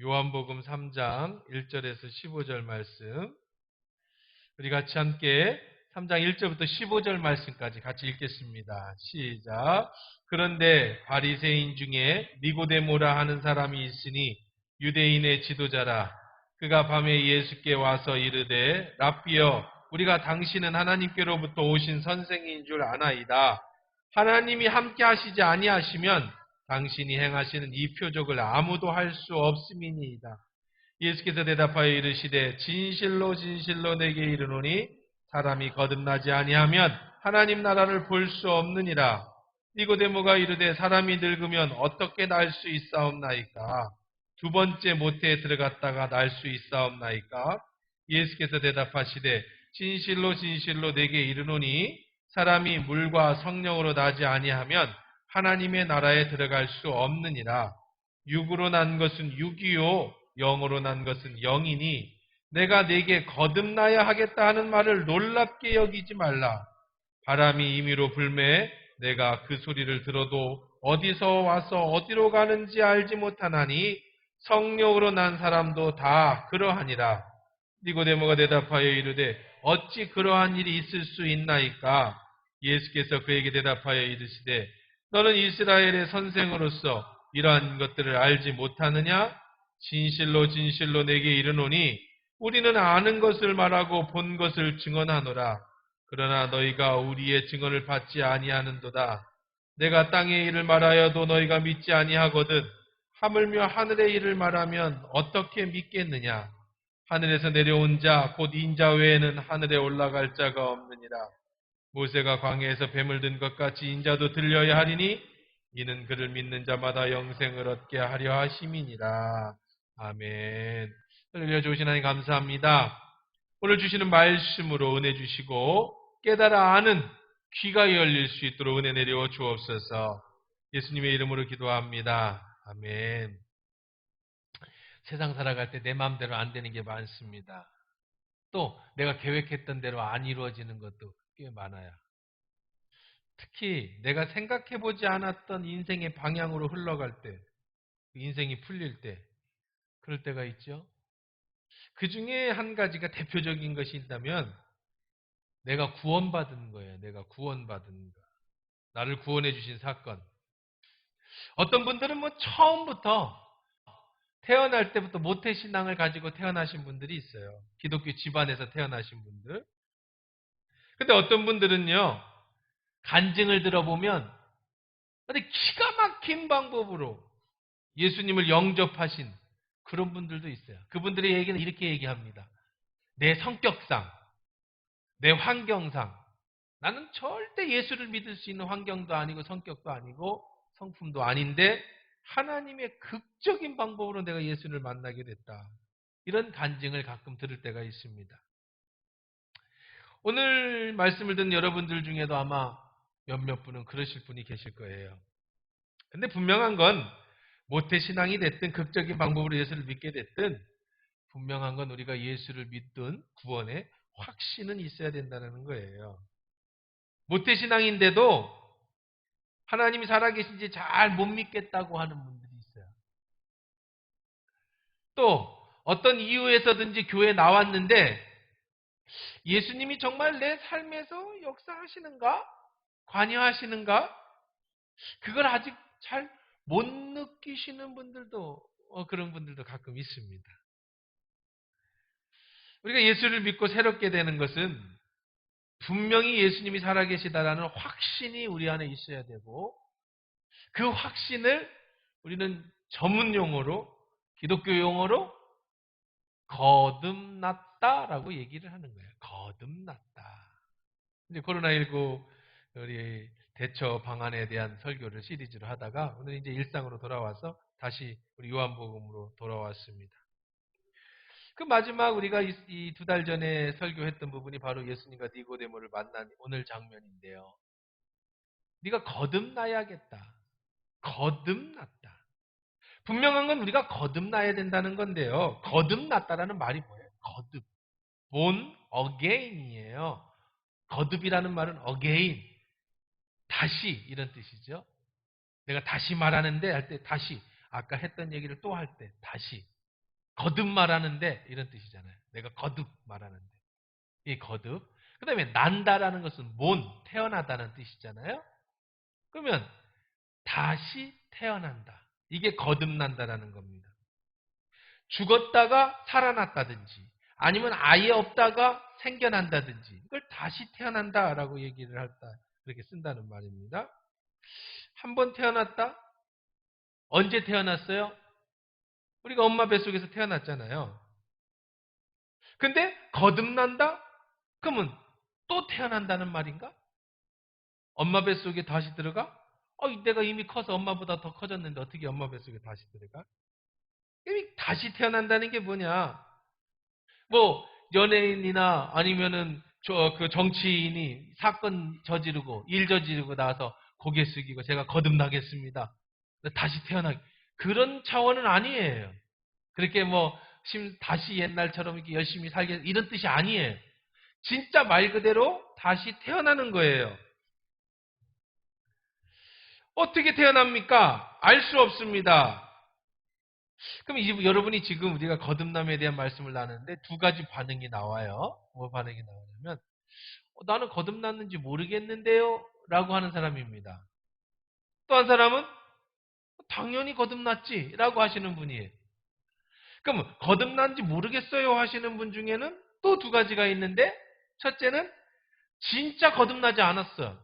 요한복음 3장 1절에서 15절 말씀, 우리 같이 함께 3장 1절부터 15절 말씀까지 같이 읽겠습니다. 시작. 그런데 바리새인 중에 니고데모라 하는 사람이 있으니 유대인의 지도자라. 그가 밤에 예수께 와서 이르되 랍비여, 우리가 당신은 하나님께로부터 오신 선생인 줄 아나이다. 하나님이 함께 하시지 아니하시면 당신이 행하시는 이 표적을 아무도 할 수 없음이니이다. 예수께서 대답하여 이르시되 진실로 진실로 내게 이르노니 사람이 거듭나지 아니하면 하나님 나라를 볼 수 없느니라. 니고데모가 이르되 사람이 늙으면 어떻게 날 수 있사옵나이까? 두 번째 모태에 들어갔다가 날 수 있사옵나이까? 예수께서 대답하시되 진실로 진실로 내게 이르노니 사람이 물과 성령으로 나지 아니하면 하나님의 나라에 들어갈 수 없느니라. 육으로 난 것은 육이요 영으로 난 것은 영이니 내가 네게 거듭나야 하겠다 하는 말을 놀랍게 여기지 말라. 바람이 임의로 불매 내가 그 소리를 들어도 어디서 와서 어디로 가는지 알지 못하나니 성령으로 난 사람도 다 그러하니라. 니고데모가 대답하여 이르되 어찌 그러한 일이 있을 수 있나이까? 예수께서 그에게 대답하여 이르시되 너는 이스라엘의 선생으로서 이러한 것들을 알지 못하느냐? 진실로 진실로 내게 이르노니 우리는 아는 것을 말하고 본 것을 증언하노라. 그러나 너희가 우리의 증언을 받지 아니하는도다. 내가 땅의 일을 말하여도 너희가 믿지 아니하거든 하물며 하늘의 일을 말하면 어떻게 믿겠느냐? 하늘에서 내려온 자 곧 인자 외에는 하늘에 올라갈 자가 없느니라. 모세가 광야에서 뱀을 든 것 같이 인자도 들려야 하리니 이는 그를 믿는 자마다 영생을 얻게 하려 하심이니라. 아멘. 할렐루야. 좋으신 하나님 감사합니다. 오늘 주시는 말씀으로 은혜 주시고 깨달아 아는 귀가 열릴 수 있도록 은혜 내려 주옵소서. 예수님의 이름으로 기도합니다. 아멘. 세상 살아갈 때 내 마음대로 안 되는 게 많습니다. 또 내가 계획했던 대로 안 이루어지는 것도 꽤 많아요. 특히 내가 생각해보지 않았던 인생의 방향으로 흘러갈 때, 인생이 풀릴 때, 그럴 때가 있죠. 그 중에 한 가지가 대표적인 것이 있다면 내가 구원받은 거예요. 내가 구원받은 거. 나를 구원해 주신 사건. 어떤 분들은 뭐 처음부터 태어날 때부터 모태신앙을 가지고 태어나신 분들이 있어요. 기독교 집안에서 태어나신 분들. 근데 어떤 분들은요, 간증을 들어보면 아주 기가 막힌 방법으로 예수님을 영접하신 그런 분들도 있어요. 그분들의 얘기는 이렇게 얘기합니다. 내 성격상, 내 환경상 나는 절대 예수를 믿을 수 있는 환경도 아니고 성격도 아니고 성품도 아닌데 하나님의 극적인 방법으로 내가 예수를 만나게 됐다. 이런 간증을 가끔 들을 때가 있습니다. 오늘 말씀을 듣는 여러분들 중에도 아마 몇몇 분은 그러실 분이 계실 거예요. 근데 분명한 건 모태신앙이 됐든 극적인 방법으로 예수를 믿게 됐든 분명한 건 우리가 예수를 믿든 구원에 확신은 있어야 된다는 거예요. 모태신앙인데도 하나님이 살아계신지 잘 못 믿겠다고 하는 분들이 있어요. 또 어떤 이유에서든지 교회에 나왔는데 예수님이 정말 내 삶에서 역사하시는가? 관여하시는가? 그걸 아직 잘 못 느끼시는 분들도 그런 분들도 가끔 있습니다. 우리가 예수를 믿고 새롭게 되는 것은 분명히 예수님이 살아계시다라는 확신이 우리 안에 있어야 되고 그 확신을 우리는 전문 용어로 기독교 용어로 거듭났다라고 얘기를 하는 거예요. 거듭났다. 이제 코로나19 우리 대처 방안에 대한 설교를 시리즈로 하다가 오늘 이제 일상으로 돌아와서 다시 우리 요한복음으로 돌아왔습니다. 그 마지막 우리가 이 두 달 전에 설교했던 부분이 바로 예수님과 니고데모를 만난 오늘 장면인데요. 네가 거듭나야겠다. 거듭났다. 분명한 건 우리가 거듭나야 된다는 건데요. 거듭났다라는 말이 뭐예요? 거듭. born again이에요. 거듭이라는 말은 again. 다시 이런 뜻이죠. 내가 다시 말하는데 할 때 다시 아까 했던 얘기를 또 할 때 다시 거듭 말하는데 이런 뜻이잖아요. 내가 거듭 말하는데. 이 거듭. 그 다음에 난다라는 것은 태어나다는 뜻이잖아요. 그러면 다시 태어난다. 이게 거듭난다라는 겁니다. 죽었다가 살아났다든지 아니면 아예 없다가 생겨난다든지 이걸 다시 태어난다라고 얘기를 할다. 그렇게 쓴다는 말입니다. 한 번 태어났다? 언제 태어났어요? 우리가 엄마 뱃속에서 태어났잖아요. 근데 거듭난다? 그러면 또 태어난다는 말인가? 엄마 뱃속에 다시 들어가? 내가 이미 커서 엄마보다 더 커졌는데 어떻게 엄마 뱃속에 다시 들어가? 이미 다시 태어난다는 게 뭐냐? 뭐 연예인이나 아니면은 그 정치인이 사건 저지르고 일 저지르고 나서 고개 숙이고 제가 거듭나겠습니다. 다시 태어나기 그런 차원은 아니에요. 그렇게 뭐 다시 옛날처럼 이렇게 열심히 살게 이런 뜻이 아니에요. 진짜 말 그대로 다시 태어나는 거예요. 어떻게 태어납니까? 알 수 없습니다. 그럼 여러분이 지금 우리가 거듭남에 대한 말씀을 나누는데 두 가지 반응이 나와요. 뭐 반응이 나오냐면 나는 거듭났는지 모르겠는데요 라고 하는 사람입니다. 또 한 사람은 당연히 거듭났지 라고 하시는 분이에요. 그럼 거듭난지 모르겠어요 하시는 분 중에는 또 두 가지가 있는데 첫째는 진짜 거듭나지 않았어.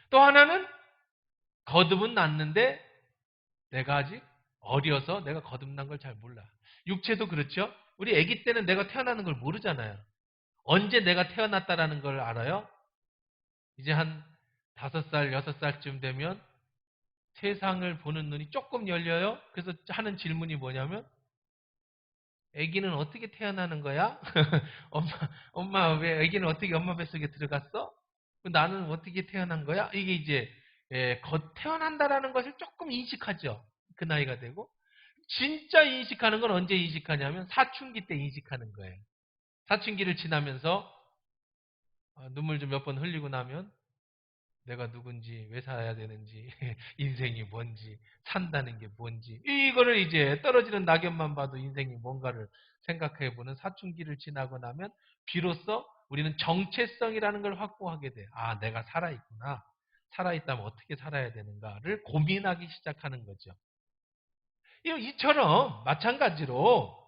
또 하나는 거듭은 났는데 내가 아직 어려서 내가 거듭난 걸 잘 몰라. 육체도 그렇죠. 우리 아기 때는 내가 태어나는 걸 모르잖아요. 언제 내가 태어났다라는 걸 알아요? 이제 한 5살, 6살쯤 되면 세상을 보는 눈이 조금 열려요. 그래서 하는 질문이 뭐냐면 아기는 어떻게 태어나는 거야? 엄마 왜 아기는 어떻게 엄마 뱃속에 들어갔어? 나는 어떻게 태어난 거야? 이게 이제 태어난다라는 것을 조금 인식하죠. 그 나이가 되고 진짜 인식하는 건 언제 인식하냐면 사춘기 때 인식하는 거예요. 사춘기를 지나면서 눈물 좀 몇 번 흘리고 나면 내가 누군지, 왜 살아야 되는지, 인생이 뭔지, 산다는 게 뭔지, 이거를 이제 떨어지는 낙엽만 봐도 인생이 뭔가를 생각해보는 사춘기를 지나고 나면 비로소 우리는 정체성이라는 걸 확보하게 돼. 아, 내가 살아있구나. 살아있다면 어떻게 살아야 되는가를 고민하기 시작하는 거죠. 이처럼 마찬가지로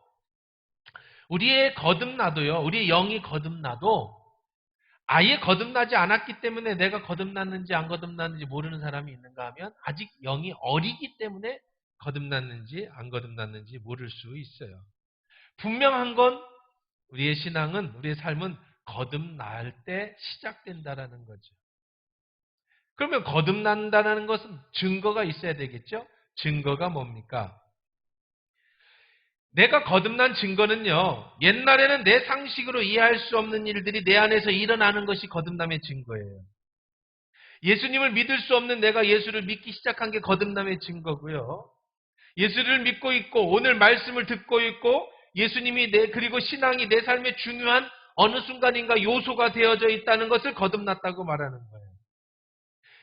우리의 거듭나도요, 우리의 영이 거듭나도 아예 거듭나지 않았기 때문에 내가 거듭났는지 안 거듭났는지 모르는 사람이 있는가 하면 아직 영이 어리기 때문에 거듭났는지 안 거듭났는지 모를 수 있어요. 분명한 건 우리의 신앙은 우리의 삶은 거듭날 때 시작된다라는 거죠. 그러면 거듭난다는 것은 증거가 있어야 되겠죠? 증거가 뭡니까? 내가 거듭난 증거는요. 옛날에는 내 상식으로 이해할 수 없는 일들이 내 안에서 일어나는 것이 거듭남의 증거예요. 예수님을 믿을 수 없는 내가 예수를 믿기 시작한 게 거듭남의 증거고요. 예수를 믿고 있고 오늘 말씀을 듣고 있고 예수님이 그리고 신앙이 내 삶의 중요한 어느 순간인가 요소가 되어져 있다는 것을 거듭났다고 말하는 거예요.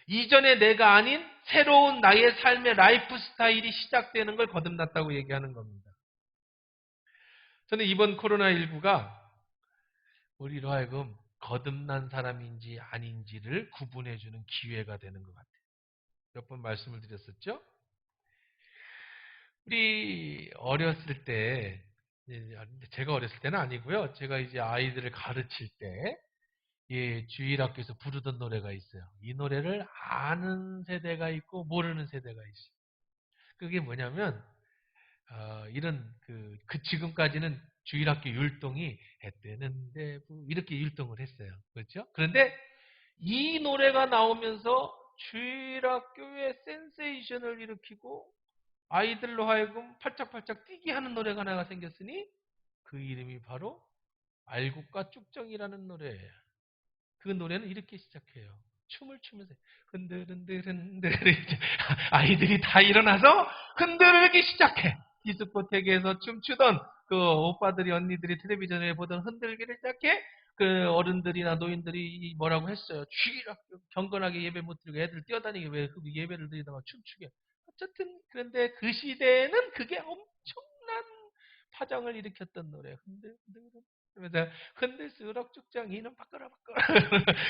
이전에 내가 아닌 새로운 나의 삶의 라이프 스타일이 시작되는 걸 거듭났다고 얘기하는 겁니다. 저는 이번 코로나19가 우리로 하여금 거듭난 사람인지 아닌지를 구분해주는 기회가 되는 것 같아요. 몇 번 말씀을 드렸었죠? 우리 어렸을 때, 제가 어렸을 때는 아니고요. 제가 이제 아이들을 가르칠 때, 주일학교에서 부르던 노래가 있어요. 이 노래를 아는 세대가 있고 모르는 세대가 있어요. 그게 뭐냐면 이런 지금까지는 주일학교 율동이 해 뜨는데 이렇게 율동을 했어요. 그렇죠? 그런데 이 노래가 나오면서 주일학교에 센세이션을 일으키고 아이들로 하여금 팔짝팔짝 뛰게 하는 노래가 하나가 생겼으니 그 이름이 바로 알곡과 쭉정이라는 노래예요. 그 노래는 이렇게 시작해요. 춤을 추면서 흔들흔들 아이들이 다 일어나서 흔들기 시작해. 디스코텍에서 춤추던 그 오빠들이 언니들이 텔레비전에 보던 흔들기를 시작해. 그 어른들이나 노인들이 뭐라고 했어요. 주일학교 경건하게 예배 못 드리고 애들 뛰어다니게 왜 그 예배를 드리다가 춤추게. 어쨌든 그런데 그 시대에는 그게 엄청 파장을 일으켰던 노래. 그러면서 흔들수록 쭉정이는 밖으로 밖으로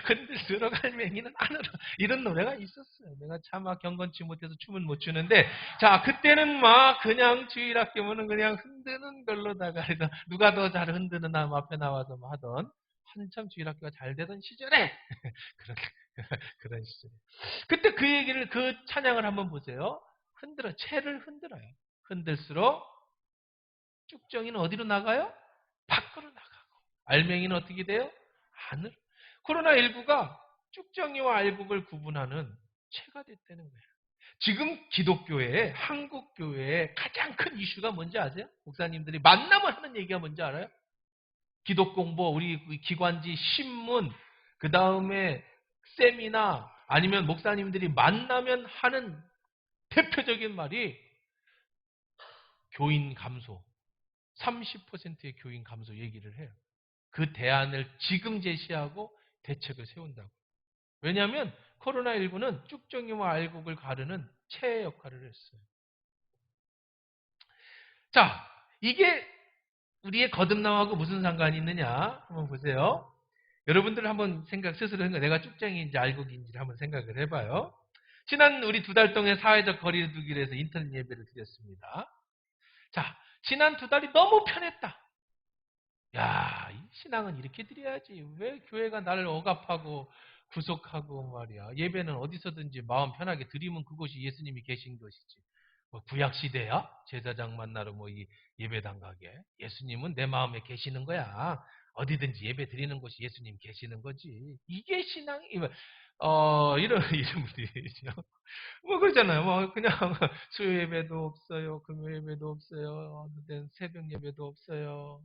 흔들수록 할맹이는 안으로 이런 노래가 있었어요. 내가 차마 경건치 못해서 춤은 못 추는데 자 그때는 막 그냥 주일학교면은 그냥 흔드는 걸로다가 해서 누가 더 잘 흔드는 나 앞에 나와서 뭐 하던 한참 주일학교가 잘 되던 시절에 그런 그런 시절에 그때 그 얘기를 그 찬양을 한번 보세요. 채를 흔들어요. 흔들수록 쭉정이는 어디로 나가요? 밖으로 나가고. 알맹이는 어떻게 돼요? 안으로. 코로나19가 쭉정이와 알곡을 구분하는 체가 됐다는 거예요. 지금 기독교회, 한국교회의 가장 큰 이슈가 뭔지 아세요? 목사님들이 만나면 하는 얘기가 뭔지 알아요? 기독공부, 우리 기관지, 신문, 그 다음에 세미나, 아니면 목사님들이 만나면 하는 대표적인 말이 교인 감소. 30%의 교인 감소 얘기를 해요. 그 대안을 지금 제시하고 대책을 세운다고. 왜냐하면 코로나19는 쭉정이와 알곡을 가르는 체의 역할을 했어요. 자, 이게 우리의 거듭남하고 무슨 상관이 있느냐? 한번 보세요. 여러분들 한번 스스로 내가 쭉정이인지 알곡인지 한번 생각을 해봐요. 지난 우리 2달 동안 사회적 거리두기를 해서 인터넷 예배를 드렸습니다. 자, 지난 2달이 너무 편했다. 야, 이 신앙은 이렇게 드려야지. 왜 교회가 나를 억압하고 구속하고 말이야. 예배는 어디서든지 마음 편하게 드리면 그곳이 예수님이 계신 것이지. 뭐 구약 시대야? 제사장 만나러 뭐 이 예배당 가게. 예수님은 내 마음에 계시는 거야. 어디든지 예배 드리는 곳이 예수님 계시는 거지. 이게 신앙이 이런 분들이죠. 뭐 그러잖아요. 뭐 그냥 수요 예배도 없어요. 금요 예배도 없어요. 어느 땐 새벽 예배도 없어요.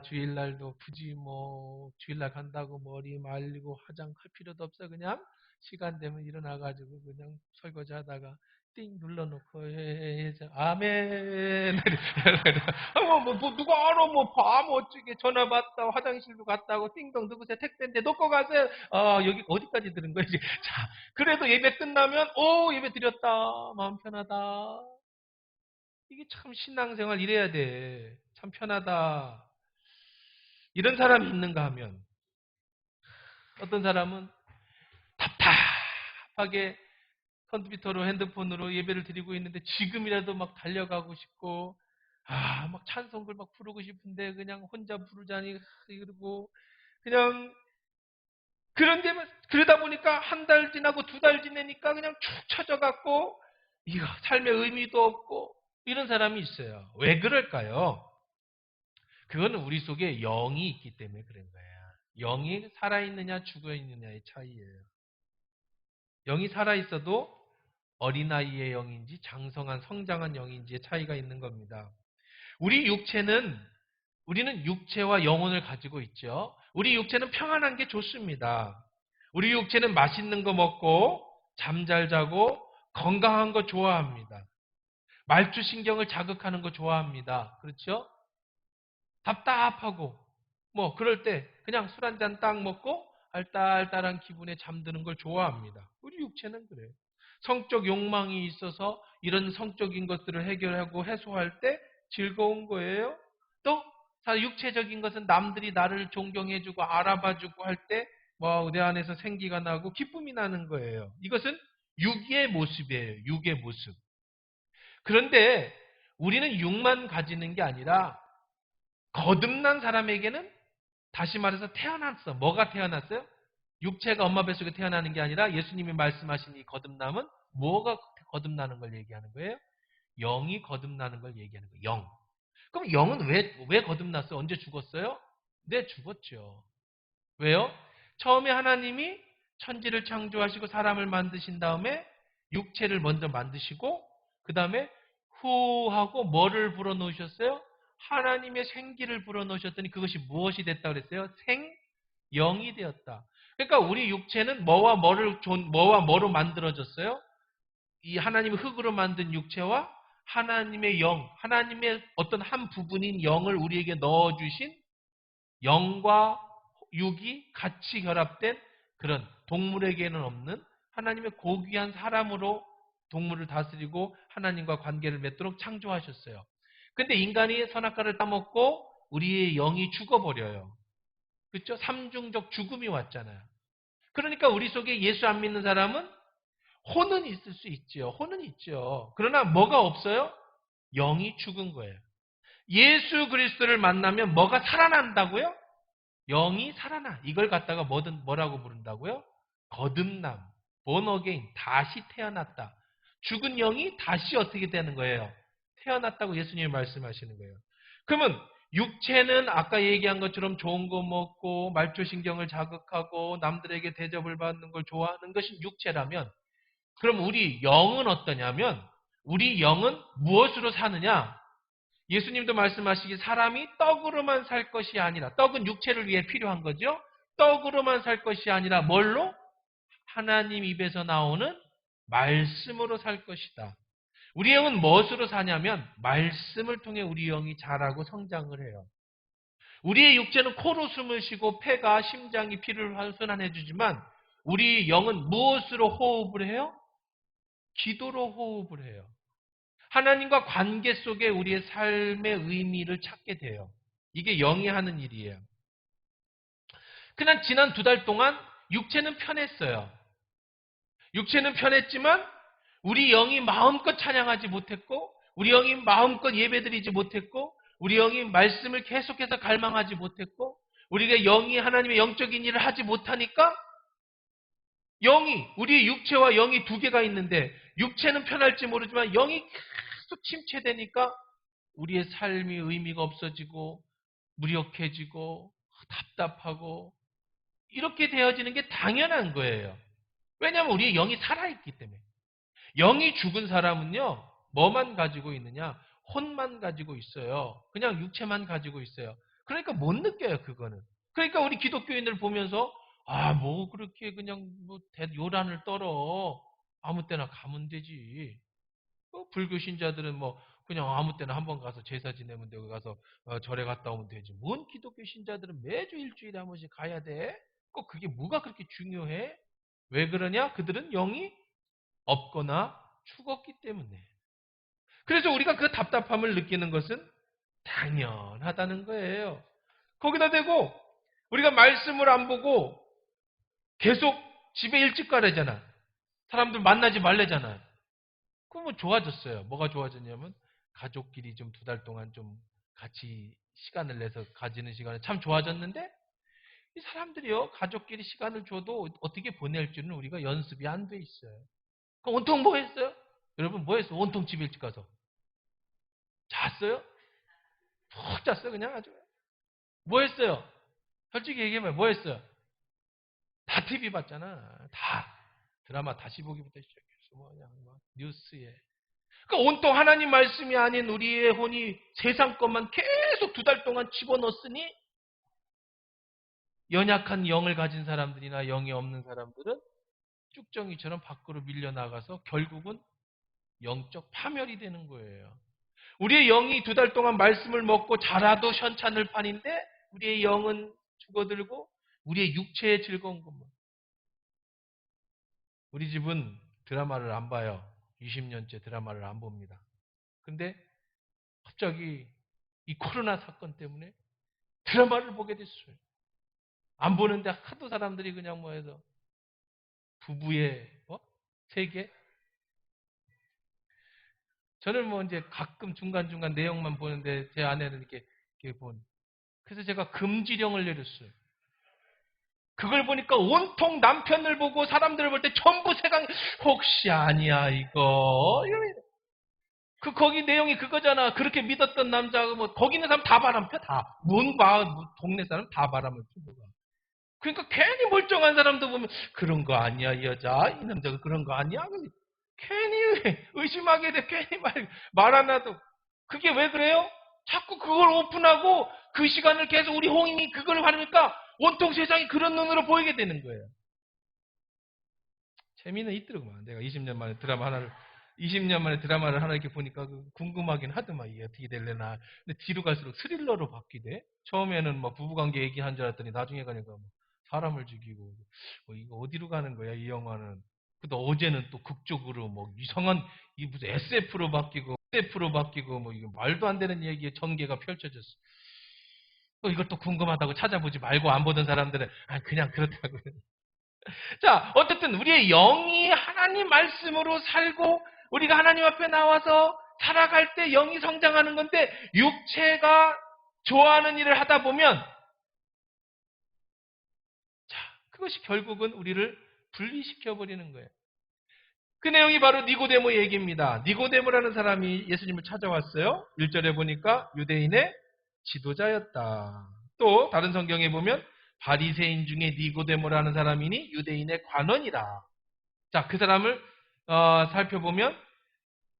주일날도 굳이 뭐 주일날 간다고 머리 말리고 화장할 필요도 없어. 그냥 시간 되면 일어나가지고 그냥 설거지 하다가 띵 눌러놓고 아멘. 누가 알아 뭐 어쩌게 전화 받다 화장실도 갔다고 띵동 누구세요 택배인데 놓고 가세요. 여기 어디까지 들은 거지? 자 그래도 예배 끝나면 오 예배 드렸다 마음 편하다. 이게 참 신앙생활 이래야 돼. 참 편하다. 이런 사람이 있는가 하면 어떤 사람은 답답하게 컴퓨터로 핸드폰으로 예배를 드리고 있는데 지금이라도 막 달려가고 싶고 막 찬송글 막 부르고 싶은데 그냥 혼자 부르자니 그러고 그냥 그런데 그러다 보니까 한 달 지나고 2달 지내니까 그냥 축 처져 갖고 이거 삶의 의미도 없고 이런 사람이 있어요. 왜 그럴까요? 그거는 우리 속에 영이 있기 때문에 그런 거예요. 영이 살아있느냐 죽어있느냐의 차이예요. 영이 살아있어도 어린아이의 영인지 장성한 성장한 영인지의 차이가 있는 겁니다. 우리는 육체와 영혼을 가지고 있죠. 우리 육체는 평안한 게 좋습니다. 우리 육체는 맛있는 거 먹고 잠 잘 자고 건강한 거 좋아합니다. 말주신경을 자극하는 거 좋아합니다. 그렇죠? 답답하고 뭐 그럴 때 그냥 술 한 잔 딱 먹고 알딸딸한 기분에 잠드는 걸 좋아합니다. 우리 육체는 그래요. 성적 욕망이 있어서 이런 성적인 것들을 해결하고 해소할 때 즐거운 거예요. 또 육체적인 것은 남들이 나를 존경해주고 알아봐주고 할 때 뭐 내 안에서 생기가 나고 기쁨이 나는 거예요. 이것은 육의 모습이에요. 육의 모습. 그런데 우리는 육만 가지는 게 아니라 거듭난 사람에게는 다시 말해서 태어났어. 뭐가 태어났어요? 육체가 엄마 뱃속에 태어나는 게 아니라 예수님이 말씀하신 이 거듭남은 뭐가 거듭나는 걸 얘기하는 거예요? 영이 거듭나는 걸 얘기하는 거예요. 영. 그럼 영은 왜 거듭났어요? 언제 죽었어요? 네, 죽었죠. 왜요? 처음에 하나님이 천지를 창조하시고 사람을 만드신 다음에 육체를 먼저 만드시고 그 다음에 후 하고 뭐를 불어넣으셨어요? 하나님의 생기를 불어넣으셨더니 그것이 무엇이 됐다 그랬어요? 생영이 되었다. 그러니까 우리 육체는 뭐와 뭐로 만들어졌어요? 이 하나님의 흙으로 만든 육체와 하나님의 영, 하나님의 어떤 한 부분인 영을 우리에게 넣어주신 영과 육이 같이 결합된 그런 동물에게는 없는 하나님의 고귀한 사람으로 동물을 다스리고 하나님과 관계를 맺도록 창조하셨어요. 근데 인간이 선악과를 따먹고 우리의 영이 죽어버려요. 그렇죠? 삼중적 죽음이 왔잖아요. 그러니까 우리 속에 예수 안 믿는 사람은 혼은 있을 수 있죠. 혼은 있죠. 그러나 뭐가 없어요? 영이 죽은 거예요. 예수 그리스도를 만나면 뭐가 살아난다고요? 영이 살아나. 이걸 갖다가 뭐라고 부른다고요? 거듭남, born again, 다시 태어났다. 죽은 영이 다시 어떻게 되는 거예요? 태어났다고 예수님이 말씀하시는 거예요. 그러면 육체는 아까 얘기한 것처럼 좋은 거 먹고 말초신경을 자극하고 남들에게 대접을 받는 걸 좋아하는 것이 육체라면, 그럼 우리 영은 어떠냐면, 우리 영은 무엇으로 사느냐? 예수님도 말씀하시기, 사람이 떡으로만 살 것이 아니라, 떡은 육체를 위해 필요한 거죠. 떡으로만 살 것이 아니라 뭘로? 하나님 입에서 나오는 말씀으로 살 것이다. 우리 영은 무엇으로 사냐면 말씀을 통해 우리 영이 자라고 성장을 해요. 우리의 육체는 코로 숨을 쉬고 폐가 심장이 피를 순환해 주지만 우리 영은 무엇으로 호흡을 해요? 기도로 호흡을 해요. 하나님과 관계 속에 우리의 삶의 의미를 찾게 돼요. 이게 영이 하는 일이에요. 그냥 지난 2달 동안 육체는 편했어요. 육체는 편했지만 우리 영이 마음껏 찬양하지 못했고, 우리 영이 마음껏 예배드리지 못했고, 우리 영이 말씀을 계속해서 갈망하지 못했고, 우리가 영이 하나님의 영적인 일을 하지 못하니까 우리의 육체와 영이 2개가 있는데, 육체는 편할지 모르지만 영이 계속 침체되니까 우리의 삶이 의미가 없어지고 무력해지고 답답하고 이렇게 되어지는 게 당연한 거예요. 왜냐하면 우리의 영이 살아있기 때문에. 영이 죽은 사람은요, 뭐만 가지고 있느냐? 혼만 가지고 있어요. 그냥 육체만 가지고 있어요. 그러니까 못 느껴요, 그거는. 그러니까 우리 기독교인들 보면서, 뭐 그렇게 그냥 요란을 떨어. 아무 때나 가면 되지. 불교 신자들은 뭐 그냥 아무 때나 한번 가서 제사 지내면 되고 가서 절에 갔다 오면 되지. 뭔 기독교 신자들은 매주 일주일에 한 번씩 가야 돼? 꼭 그게 뭐가 그렇게 중요해? 왜 그러냐? 그들은 영이 없거나 죽었기 때문에. 그래서 우리가 그 답답함을 느끼는 것은 당연하다는 거예요. 거기다 대고 우리가 말씀을 안 보고 계속 집에 일찍 가래잖아. 사람들 만나지 말래잖아. 그러면 좋아졌어요. 뭐가 좋아졌냐면 가족끼리 좀 2달 동안 좀 같이 시간을 내서 가지는 시간이 참 좋아졌는데, 이 사람들이요, 가족끼리 시간을 줘도 어떻게 보낼 줄은 우리가 연습이 안 돼 있어요. 그럼 온통 뭐 했어요? 여러분 뭐 했어? 온통 집에 일찍 가서 잤어요? 푹 잤어요 그냥 아주. 뭐 했어요? 솔직히 얘기해봐요. 뭐 했어요? 다 TV 봤잖아. 다 드라마 다시 보기부터 시작해서 그냥 뉴스에. 그러니까 온통 하나님 말씀이 아닌 우리의 혼이 세상 것만 계속 2달 동안 집어넣었으니, 연약한 영을 가진 사람들이나 영이 없는 사람들은 쭉정이처럼 밖으로 밀려나가서 결국은 영적 파멸이 되는 거예요. 우리의 영이 2달 동안 말씀을 먹고 자라도 현찬을 판인데 우리의 영은 죽어들고 우리의 육체의 즐거운 것만. 우리 집은 드라마를 안 봐요. 20년째 드라마를 안 봅니다. 근데 갑자기 이 코로나 사건 때문에 드라마를 보게 됐어요. 안 보는데 하도 사람들이 그냥 뭐 해서 부부의 세계? 저는 뭐 이제 가끔 중간중간 내용만 보는데 제 아내는 이렇게 본. 그래서 제가 금지령을 내렸어요. 그걸 보니까 온통 남편을 보고 사람들을 볼 때 전부 세상 혹시 아니야 이거. 거기 내용이 그거잖아. 그렇게 믿었던 남자가 뭐 거기 있는 사람 다 바람 펴 다. 동네 사람 다 바람을 피고 가. 그러니까 괜히 멀쩡한 사람도 보면 그런 거 아니야 이 여자 이 남자가 그런 거 아니야. 괜히 의심하게 돼. 괜히 말 안 해도. 그게 왜 그래요? 자꾸 그걸 오픈하고 그 시간을 계속 우리 홍인이 그걸 하니까 온통 세상이 그런 눈으로 보이게 되는 거예요. 재미는 있더라고만. 내가 20년 만에 드라마를 하나 이렇게 보니까 궁금하긴 하더만 이게 어떻게 될래나. 근데 뒤로 갈수록 스릴러로 바뀌대. 처음에는 뭐 부부관계 얘기한 줄 알았더니 나중에 가니까 뭐 사람을 죽이고 이거 어디로 가는 거야 이 영화는. 근데 어제는 또 극적으로 뭐 이상한 이 무슨 SF로 바뀌고. 스태프로 바뀌고 뭐 이거 말도 안 되는 얘기에 전개가 펼쳐졌어. 또 이것도 궁금하다고 찾아보지 말고 안 보던 사람들은 그냥 그렇다고. 자, 어쨌든 우리의 영이 하나님 말씀으로 살고 우리가 하나님 앞에 나와서 살아갈 때 영이 성장하는 건데 육체가 좋아하는 일을 하다 보면 자, 그것이 결국은 우리를 분리시켜 버리는 거예요. 그 내용이 바로 니고데모 얘기입니다. 니고데모라는 사람이 예수님을 찾아왔어요. 1절에 보니까 유대인의 지도자였다. 또 다른 성경에 보면 바리새인 중에 니고데모라는 사람이니 유대인의 관원이라. 자, 그 사람을 살펴보면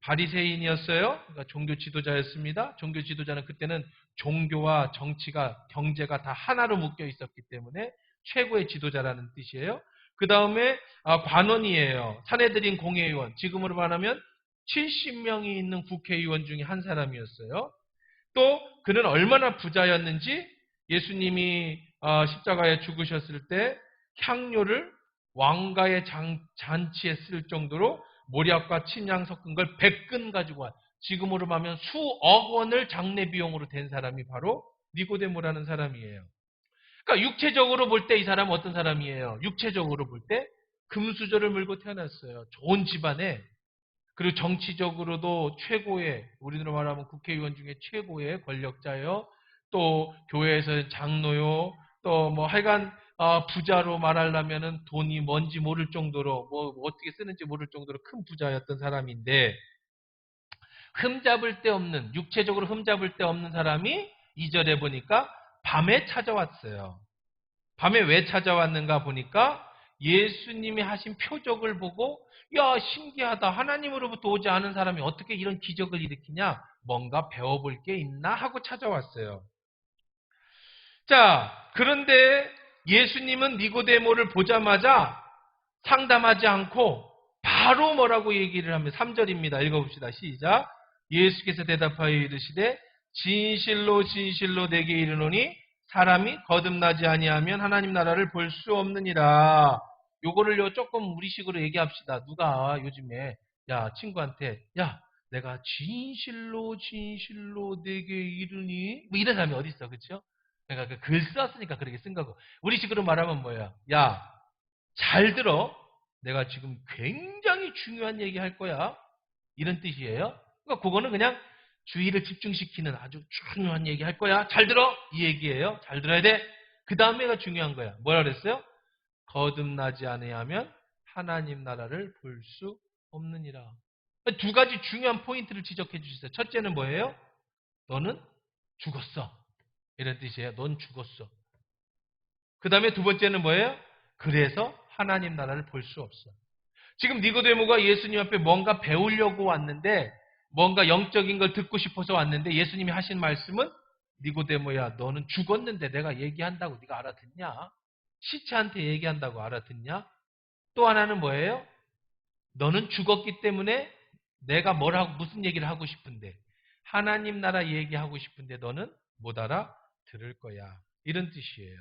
바리새인이었어요. 그러니까 종교 지도자였습니다. 종교 지도자는 그때는 종교와 정치가 경제가 다 하나로 묶여 있었기 때문에 최고의 지도자라는 뜻이에요. 그 다음에 관원이에요. 사내들인 공회의원. 지금으로 말하면 70명이 있는 국회의원 중에 한 사람이었어요. 또 그는 얼마나 부자였는지 예수님이 십자가에 죽으셨을 때 향료를 왕가의 잔치에 쓸 정도로 모략과 침향 섞은 걸 100근 가지고 와. 지금으로 말하면 수억 원을 장례 비용으로 댄 사람이 바로 니고데모라는 사람이에요. 그러니까 육체적으로 볼 때 이 사람은 어떤 사람이에요? 육체적으로 볼 때 금수저를 물고 태어났어요. 좋은 집안에. 그리고 정치적으로도 최고의, 우리나라 말하면 국회의원 중에 최고의 권력자요. 또 교회에서 장로요. 또 뭐 하여간 부자로 말하려면은 돈이 뭔지 모를 정도로 뭐 어떻게 쓰는지 모를 정도로 큰 부자였던 사람인데 흠잡을 데 없는, 육체적으로 흠잡을 데 없는 사람이 2절에 보니까 밤에 찾아왔어요. 밤에 왜 찾아왔는가 보니까 예수님이 하신 표적을 보고 야, 신기하다. 하나님으로부터 오지 않은 사람이 어떻게 이런 기적을 일으키냐? 뭔가 배워볼 게 있나? 하고 찾아왔어요. 자, 그런데 예수님은 니고데모를 보자마자 상담하지 않고 바로 뭐라고 얘기를 하면 3절입니다. 읽어봅시다. 시작. 예수께서 대답하여 이르시되 진실로 진실로 내게 이르노니 사람이 거듭나지 아니하면 하나님 나라를 볼 수 없느니라. 요거를요 조금 우리식으로 얘기합시다. 누가 요즘에 야 친구한테 야 내가 진실로 진실로 내게 이르니 뭐 이런 사람이 어디 있어, 그렇죠? 그러니까 그 글 썼으니까 그렇게 쓴 거고. 우리식으로 말하면 뭐야? 야 잘 들어. 내가 지금 굉장히 중요한 얘기 할 거야. 이런 뜻이에요. 그러니까 그거는 그냥 주의를 집중시키는 아주 중요한 얘기 할 거야. 잘 들어. 이 얘기예요. 잘 들어야 돼. 그 다음에가 중요한 거야. 뭐라 그랬어요? 거듭나지 아니하면 하나님 나라를 볼 수 없느니라. 두 가지 중요한 포인트를 지적해 주셨어요. 첫째는 뭐예요? 너는 죽었어. 이런 뜻이에요. 넌 죽었어. 그 다음에 두 번째는 뭐예요? 그래서 하나님 나라를 볼 수 없어. 지금 니고데모가 예수님 앞에 뭔가 배우려고 왔는데 뭔가 영적인 걸 듣고 싶어서 왔는데 예수님이 하신 말씀은 니고데모야 너는 죽었는데 내가 얘기한다고 네가 알아듣냐? 시체한테 얘기한다고 알아듣냐? 또 하나는 뭐예요? 너는 죽었기 때문에 내가 뭐라고 무슨 얘기를 하고 싶은데 하나님 나라 얘기하고 싶은데 너는 못 알아들을 거야. 이런 뜻이에요.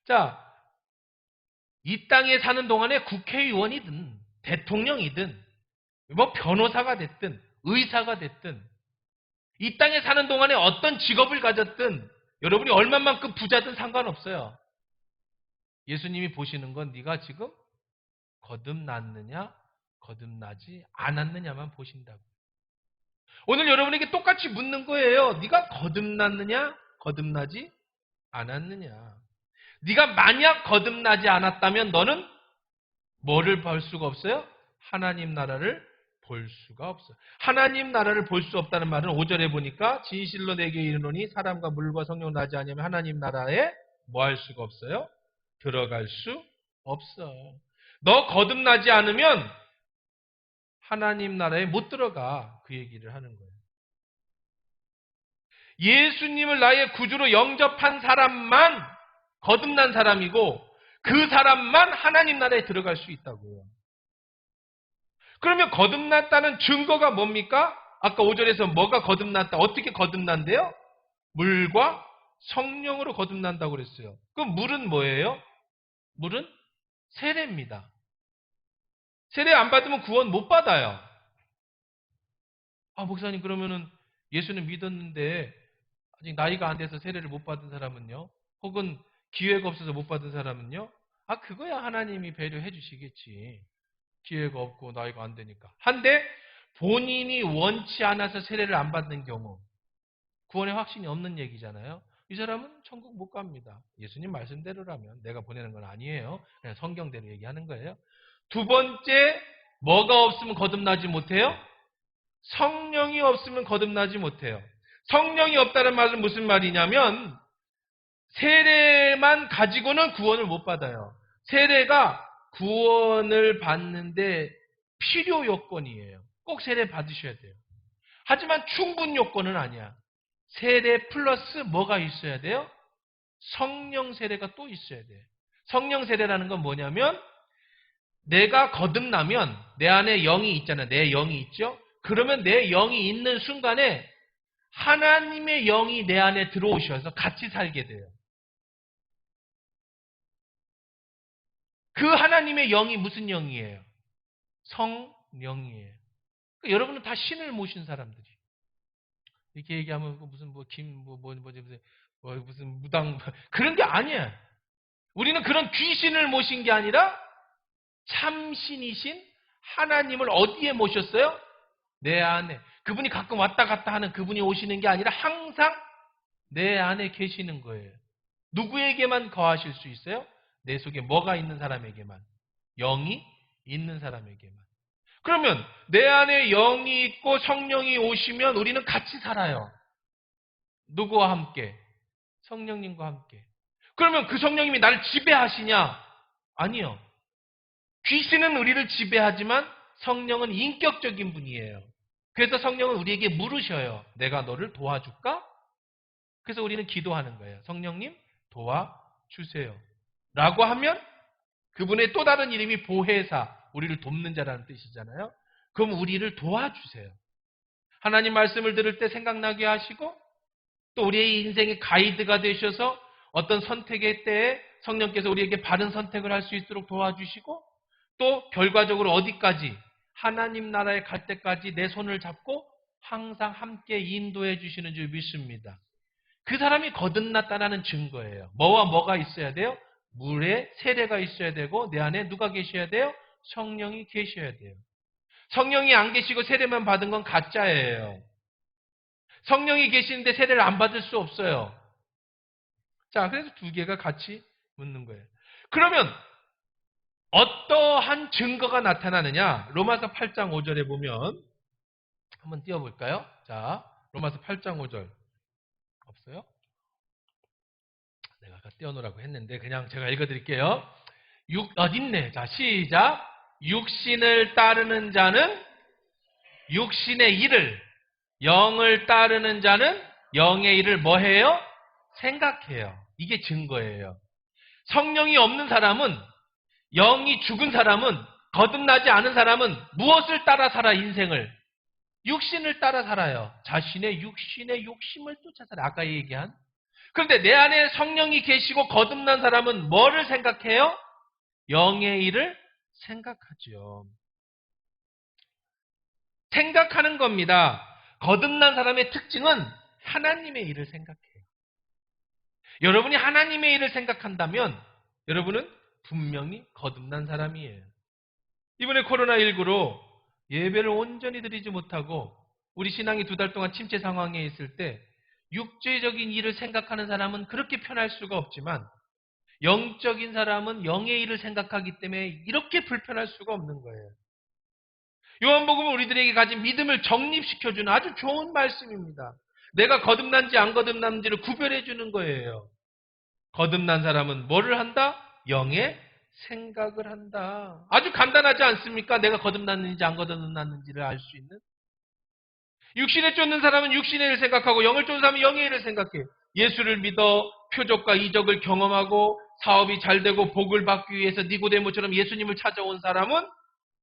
자, 이 땅에 사는 동안에 국회의원이든 대통령이든 뭐 변호사가 됐든 의사가 됐든 이 땅에 사는 동안에 어떤 직업을 가졌든 여러분이 얼마만큼 부자든 상관없어요. 예수님이 보시는 건 네가 지금 거듭났느냐 거듭나지 않았느냐만 보신다고. 오늘 여러분에게 똑같이 묻는 거예요. 네가 거듭났느냐 거듭나지 않았느냐. 네가 만약 거듭나지 않았다면 너는 뭐를 볼 수가 없어요? 하나님 나라를 볼 수가 없어요. 하나님 나라를 볼 수 없다는 말은 5절에 보니까 진실로 내게 이르노니 사람과 물과 성령 나지 않으면 하나님 나라에 뭐 할 수가 없어요? 들어갈 수 없어. 너 거듭나지 않으면 하나님 나라에 못 들어가. 그 얘기를 하는 거예요. 예수님을 나의 구주로 영접한 사람만 거듭난 사람이고 그 사람만 하나님 나라에 들어갈 수 있다고요. 그러면 거듭났다는 증거가 뭡니까? 아까 5절에서 뭐가 거듭났다. 어떻게 거듭난대요? 물과 성령으로 거듭난다고 그랬어요. 그럼 물은 뭐예요? 물은 세례입니다. 세례 안 받으면 구원 못 받아요. 아, 목사님, 그러면은 예수는 믿었는데 아직 나이가 안 돼서 세례를 못 받은 사람은요? 혹은 기회가 없어서 못 받은 사람은요? 아, 그거야 하나님이 배려해 주시겠지. 기회가 없고 나이가 안 되니까. 한데 본인이 원치 않아서 세례를 안 받는 경우, 구원의 확신이 없는 얘기잖아요. 이 사람은 천국 못 갑니다. 예수님 말씀대로라면. 내가 보내는 건 아니에요. 그냥 성경대로 얘기하는 거예요. 두 번째, 뭐가 없으면 거듭나지 못해요? 성령이 없으면 거듭나지 못해요. 성령이 없다는 말은 무슨 말이냐면 세례만 가지고는 구원을 못 받아요. 세례가 구원을 받는데 필요 요건이에요. 꼭 세례 받으셔야 돼요. 하지만 충분 요건은 아니야. 세례 플러스 뭐가 있어야 돼요? 성령 세례가 또 있어야 돼요. 성령 세례라는 건 뭐냐면 내가 거듭나면 내 안에 영이 있잖아요. 내 영이 있죠? 그러면 내 영이 있는 순간에 하나님의 영이 내 안에 들어오셔서 같이 살게 돼요. 그 하나님의 영이 무슨 영이에요? 성령이에요. 그러니까 여러분은 다 신을 모신 사람들이. 이렇게 얘기하면 무슨 무슨 무당 그런 게 아니야. 우리는 그런 귀신을 모신 게 아니라 참신이신 하나님을 어디에 모셨어요? 내 안에. 그분이 가끔 왔다 갔다 하는 그분이 오시는 게 아니라 항상 내 안에 계시는 거예요. 누구에게만 거하실 수 있어요? 내 속에 뭐가 있는 사람에게만. 영이 있는 사람에게만. 그러면 내 안에 영이 있고 성령이 오시면 우리는 같이 살아요. 누구와 함께? 성령님과 함께. 그러면 그 성령님이 나를 지배하시냐? 아니요. 귀신은 우리를 지배하지만 성령은 인격적인 분이에요. 그래서 성령은 우리에게 물으셔요. 내가 너를 도와줄까? 그래서 우리는 기도하는 거예요. 성령님 도와주세요. 라고 하면 그분의 또 다른 이름이 보혜사, 우리를 돕는 자라는 뜻이잖아요. 그럼 우리를 도와주세요. 하나님 말씀을 들을 때 생각나게 하시고 또 우리의 인생의 가이드가 되셔서 어떤 선택의 때에 성령께서 우리에게 바른 선택을 할 수 있도록 도와주시고 또 결과적으로 어디까지 하나님 나라에 갈 때까지 내 손을 잡고 항상 함께 인도해 주시는 줄 믿습니다. 그 사람이 거듭났다는 증거예요. 뭐와 뭐가 있어야 돼요? 물에 세례가 있어야 되고 내 안에 누가 계셔야 돼요? 성령이 계셔야 돼요. 성령이 안 계시고 세례만 받은 건 가짜예요. 성령이 계시는데 세례를 안 받을 수 없어요. 자, 그래서 두 개가 같이 묻는 거예요. 그러면 어떠한 증거가 나타나느냐? 로마서 8장 5절에 보면 한번 띄워볼까요? 자, 로마서 8장 5절 없어요? 내가 아까 띄워놓으라고 했는데 그냥 제가 읽어드릴게요. 어딨네. 자, 시작. 육신을 따르는 자는 육신의 일을, 영을 따르는 자는 영의 일을 뭐 해요? 생각해요. 이게 증거예요. 성령이 없는 사람은, 영이 죽은 사람은, 거듭나지 않은 사람은 무엇을 따라 살아, 인생을? 육신을 따라 살아요. 자신의 육신의 욕심을 쫓아 살아요. 아까 얘기한. 그런데 내 안에 성령이 계시고 거듭난 사람은 뭐를 생각해요? 영의 일을 생각하죠. 생각하는 겁니다. 거듭난 사람의 특징은 하나님의 일을 생각해요. 여러분이 하나님의 일을 생각한다면 여러분은 분명히 거듭난 사람이에요. 이번에 코로나19로 예배를 온전히 드리지 못하고 우리 신앙이 2달 동안 침체 상황에 있을 때 육체적인 일을 생각하는 사람은 그렇게 편할 수가 없지만 영적인 사람은 영의 일을 생각하기 때문에 이렇게 불편할 수가 없는 거예요. 요한복음은 우리들에게 가진 믿음을 정립시켜주는 아주 좋은 말씀입니다. 내가 거듭난지 안 거듭난지를 구별해 주는 거예요. 거듭난 사람은 뭐를 한다? 영의 생각을 한다. 아주 간단하지 않습니까? 내가 거듭났는지 안 거듭났는지를 알 수 있는. 육신에 쫓는 사람은 육신의 일을 생각하고 영을 쫓는 사람은 영의 일을 생각해요. 예수를 믿어 표적과 이적을 경험하고 사업이 잘 되고 복을 받기 위해서 니고데모처럼 예수님을 찾아온 사람은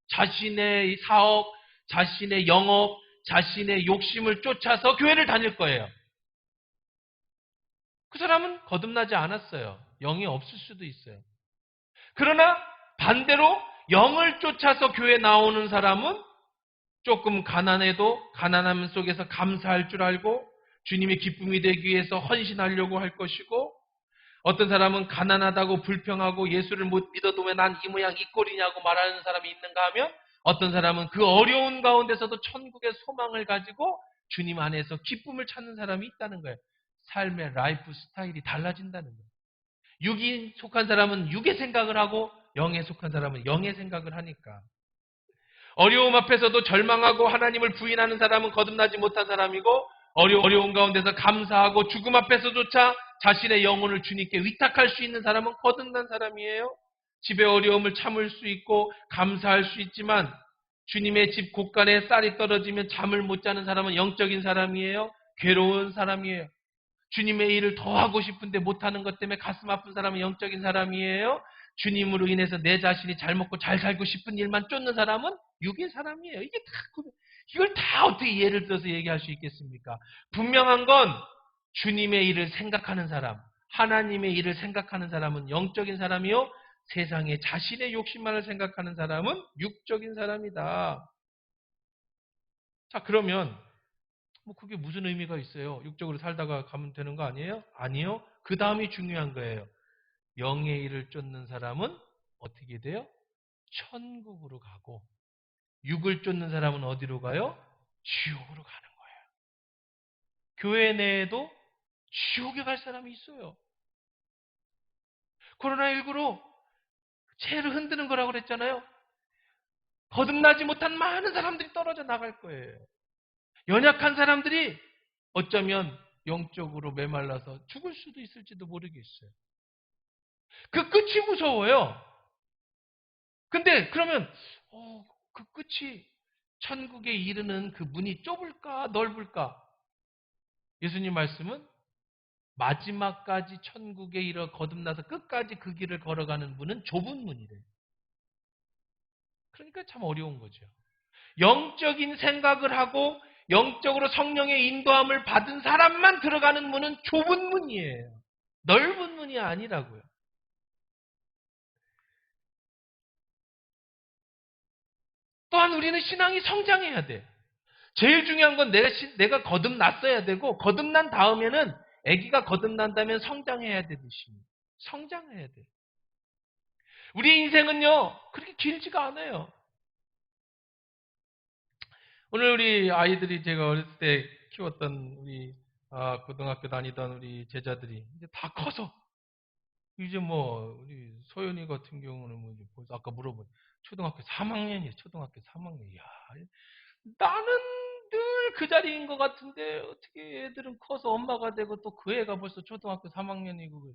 자신의 사업, 자신의 영업, 자신의 욕심을 쫓아서 교회를 다닐 거예요. 그 사람은 거듭나지 않았어요. 영이 없을 수도 있어요. 그러나 반대로 영을 쫓아서 교회 나오는 사람은 조금 가난해도 가난함 속에서 감사할 줄 알고 주님의 기쁨이 되기 위해서 헌신하려고 할 것이고, 어떤 사람은 가난하다고 불평하고 예수를 못 믿어도 왜 난 이 모양 이 꼴이냐고 말하는 사람이 있는가 하면, 어떤 사람은 그 어려운 가운데서도 천국의 소망을 가지고 주님 안에서 기쁨을 찾는 사람이 있다는 거예요. 삶의 라이프 스타일이 달라진다는 거예요. 육에 속한 사람은 육의 생각을 하고 영에 속한 사람은 영의 생각을 하니까. 어려움 앞에서도 절망하고 하나님을 부인하는 사람은 거듭나지 못한 사람이고, 어려운 가운데서 감사하고 죽음 앞에서조차 자신의 영혼을 주님께 위탁할 수 있는 사람은 거듭난 사람이에요. 집의 어려움을 참을 수 있고 감사할 수 있지만 주님의 집 곳간에 쌀이 떨어지면 잠을 못 자는 사람은 영적인 사람이에요. 괴로운 사람이에요. 주님의 일을 더 하고 싶은데 못하는 것 때문에 가슴 아픈 사람은 영적인 사람이에요. 주님으로 인해서 내 자신이 잘 먹고 잘 살고 싶은 일만 쫓는 사람은 육의 사람이에요. 이걸 다 어떻게 예를 들어서 얘기할 수 있겠습니까? 분명한 건 주님의 일을 생각하는 사람, 하나님의 일을 생각하는 사람은 영적인 사람이요, 세상에 자신의 욕심만을 생각하는 사람은 육적인 사람이다. 자, 그러면 그게 무슨 의미가 있어요? 육적으로 살다가 가면 되는 거 아니에요? 아니요. 그 다음이 중요한 거예요. 영의 일을 쫓는 사람은 어떻게 돼요? 천국으로 가고, 육을 쫓는 사람은 어디로 가요? 지옥으로 가는 거예요. 교회 내에도 지옥에 갈 사람이 있어요. 코로나19로 채를 흔드는 거라고 그랬잖아요. 거듭나지 못한 많은 사람들이 떨어져 나갈 거예요. 연약한 사람들이 어쩌면 영적으로 메말라서 죽을 수도 있을지도 모르겠어요. 그 끝이 무서워요. 근데 그러면 그 끝이 천국에 이르는 그 문이 좁을까 넓을까? 예수님 말씀은 마지막까지 천국에 이르러 거듭나서 끝까지 그 길을 걸어가는 문은 좁은 문이래요. 그러니까 참 어려운 거죠. 영적인 생각을 하고 영적으로 성령의 인도함을 받은 사람만 들어가는 문은 좁은 문이에요. 넓은 문이 아니라고요. 또한 우리는 신앙이 성장해야 돼. 제일 중요한 건 내가 거듭났어야 되고, 거듭난 다음에는 아기가 거듭난다면 성장해야 되듯이 성장해야 돼. 우리 인생은요 그렇게 길지가 않아요. 오늘 우리 아이들이 제가 어렸을 때 키웠던 우리 고등학교 다니던 우리 제자들이 이제 다 커서 이제 우리 소연이 같은 경우는 이제 벌써 아까 물어본 초등학교 3학년이에요. 초등학교 3학년. 이야, 나는 늘 그 자리인 것 같은데 어떻게 애들은 커서 엄마가 되고 또 그 애가 벌써 초등학교 3학년이고,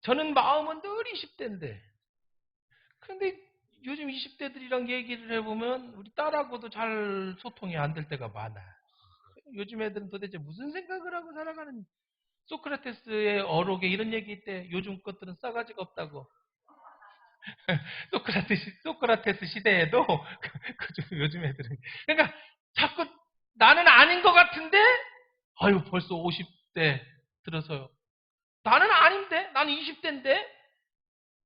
저는 마음은 늘 20대인데, 그런데 요즘 20대들이랑 얘기를 해보면 우리 딸하고도 잘 소통이 안 될 때가 많아. 요즘 애들은 도대체 무슨 생각을 하고 살아가는, 소크라테스의 어록에 이런 얘기 있대. 요즘 것들은 싸가지가 없다고. 소크라테스 시대에도 요즘 애들은, 그러니까 자꾸 나는 아닌 것 같은데 아유 벌써 50대 들어서요. 나는 아닌데, 나는 20대인데,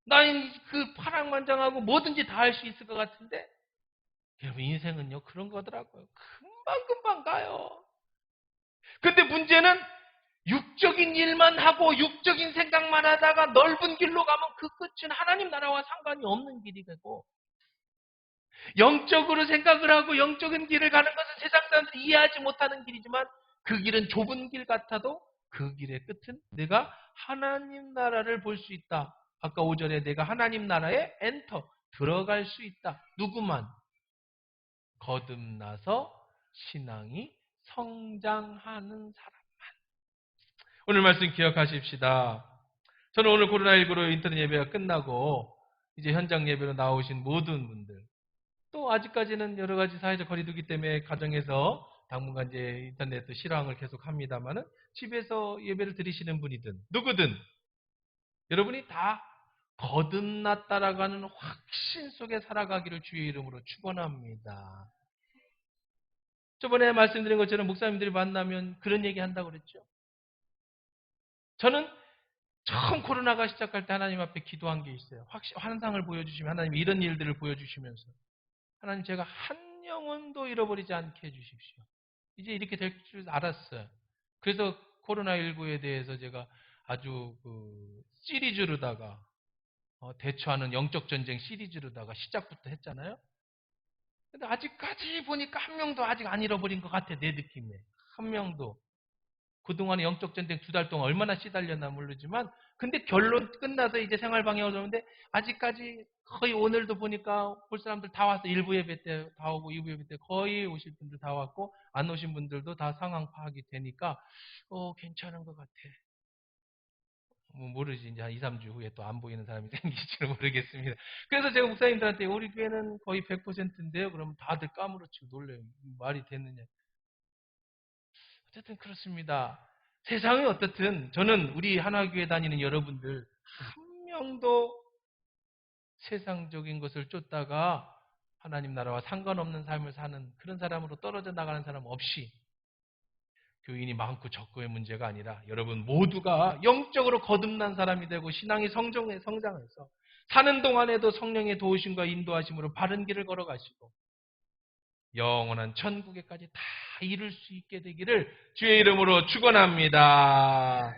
나는 그 파랑만장하고 뭐든지 다 할 수 있을 것 같은데. 여러분, 인생은요 그런 거더라고요. 금방금방 가요. 근데 문제는 육적인 일만 하고 육적인 생각만 하다가 넓은 길로 가면 그 끝은 하나님 나라와 상관이 없는 길이 되고, 영적으로 생각을 하고 영적인 길을 가는 것은 세상 사람들이 이해하지 못하는 길이지만, 그 길은 좁은 길 같아도 그 길의 끝은 내가 하나님 나라를 볼 수 있다. 아까 5절에 내가 하나님 나라에 엔터 들어갈 수 있다. 누구만? 거듭나서 신앙이 성장하는 사람. 오늘 말씀 기억하십시다. 저는 오늘 코로나19로 인터넷 예배가 끝나고 이제 현장 예배로 나오신 모든 분들, 또 아직까지는 여러 가지 사회적 거리두기 때문에 가정에서 당분간 이제 인터넷 실황을 계속 합니다만은 집에서 예배를 드리시는 분이든 누구든 여러분이 다 거듭났다라고 하는 확신 속에 살아가기를 주의 이름으로 축원합니다. 저번에 말씀드린 것처럼 목사님들이 만나면 그런 얘기 한다고 그랬죠. 저는 처음 코로나가 시작할 때 하나님 앞에 기도한 게 있어요. 환상을 보여주시면 하나님 이런 일들을 보여주시면서, 하나님 제가 한 한 영혼도 잃어버리지 않게 해주십시오. 이제 이렇게 될 줄 알았어요. 그래서 코로나19에 대해서 제가 아주 시리즈로다가 대처하는 영적 전쟁 시리즈로다가 시작부터 했잖아요. 근데 아직까지 보니까 한 명도 아직 안 잃어버린 것 같아, 내 느낌에. 한 명도. 그동안에 영적 전쟁 2달 동안 얼마나 시달렸나 모르지만, 근데 결론 끝나서 이제 생활방향으로 오는데, 아직까지 거의 오늘도 보니까 볼 사람들 다 와서 1부 예배 때 다 오고 2부 예배 때 거의 오실 분들 다 왔고, 안 오신 분들도 다 상황 파악이 되니까, 괜찮은 것 같아. 뭐 모르지. 이제 한 2, 3주 후에 또 안 보이는 사람이 생길지는 모르겠습니다. 그래서 제가 목사님들한테 우리 교회는 거의 100%인데요. 그러면 다들 까무러치고 놀래요. 말이 되느냐. 어쨌든 그렇습니다. 세상이 어떻든 저는 우리 하나교회 다니는 여러분들 한 명도 세상적인 것을 쫓다가 하나님 나라와 상관없는 삶을 사는 그런 사람으로 떨어져 나가는 사람 없이 교인이 많고 적고의 문제가 아니라 여러분 모두가 영적으로 거듭난 사람이 되고 신앙이 성장해서 사는 동안에도 성령의 도우심과 인도하심으로 바른 길을 걸어가시고 영원한 천국에까지 다 이룰 수 있게 되기를 주의 이름으로 축원합니다.